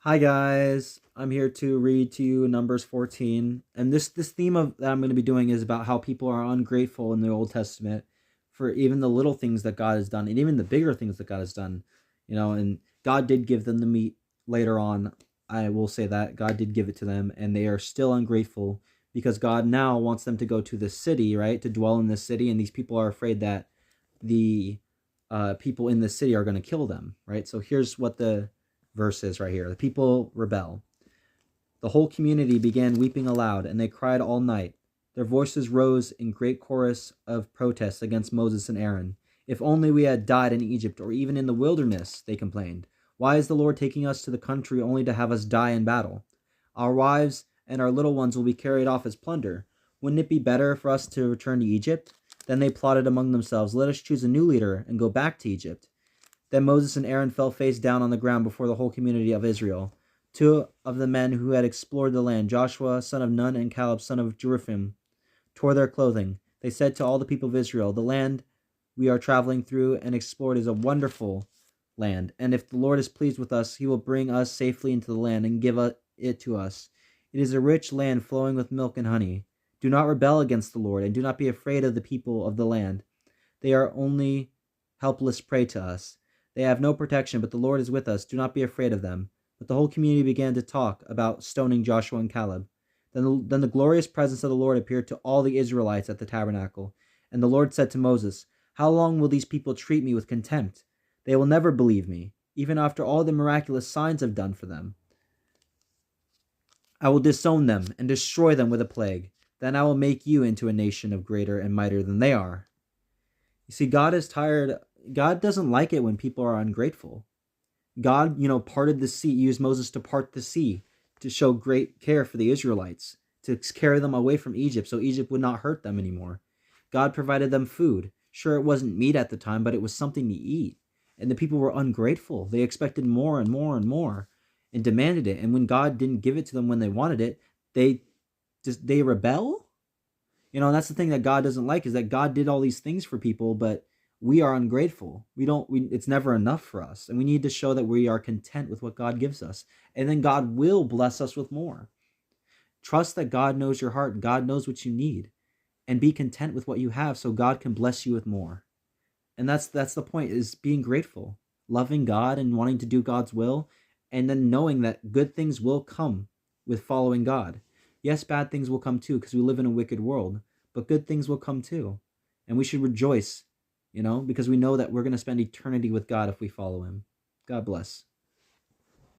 Hi guys, I'm here to read to you Numbers 14, and this theme of that I'm going to be doing is about how people are ungrateful in the Old Testament for even the little things that God has done, and even the bigger things that God has done. And God did give them the meat later on. I will say that God did give it to them, and they are still ungrateful because God now wants them to go to the city, right, to dwell in the city, and these people are afraid that the people in the city are going to kill them, right? So here's what the verse is right here. The people rebel. The whole community began weeping aloud, and they cried all night. Their voices rose in great chorus of protest against Moses and Aaron. If only we had died in Egypt or even in the wilderness, they complained. Why is the Lord taking us to the country only to have us die in battle? Our wives and our little ones will be carried off as plunder. Wouldn't it be better for us to return to Egypt? Then they plotted among themselves, let us choose a new leader and go back to Egypt. Then Moses and Aaron fell face down on the ground before the whole community of Israel. Two of the men who had explored the land, Joshua son of Nun and Caleb son of Jephthah, tore their clothing. They said to all the people of Israel, the land we are traveling through and explored is a wonderful land, and if the Lord is pleased with us, he will bring us safely into the land and give it to us. It is a rich land flowing with milk and honey. Do not rebel against the Lord, and do not be afraid of the people of the land. They are only helpless prey to us. They have no protection, but the Lord is with us. Do not be afraid of them. But the whole community began to talk about stoning Joshua and Caleb. Then the glorious presence of the Lord appeared to all the Israelites at the tabernacle. And the Lord said to Moses, how long will these people treat me with contempt? They will never believe me, even after all the miraculous signs I've done for them. I will disown them and destroy them with a plague. Then I will make you into a nation of greater and mightier than they are. You see, God is tired. God doesn't like it when people are ungrateful. God, parted the sea, used Moses to part the sea to show great care for the Israelites, to carry them away from Egypt so Egypt would not hurt them anymore. God provided them food. Sure, it wasn't meat at the time, but it was something to eat. And the people were ungrateful. They expected more and more and more and demanded it. And when God didn't give it to them when they wanted it, they rebel. And that's the thing that God doesn't like, is that God did all these things for people, but we are ungrateful. It's never enough for us. And we need to show that we are content with what God gives us. And then God will bless us with more. Trust that God knows your heart. God knows what you need. And be content with what you have so God can bless you with more. And that's the point, is being grateful, loving God and wanting to do God's will, and then knowing that good things will come with following God. Yes, bad things will come too, because we live in a wicked world, but good things will come too. And we should rejoice, because we know that we're going to spend eternity with God if we follow him. God bless.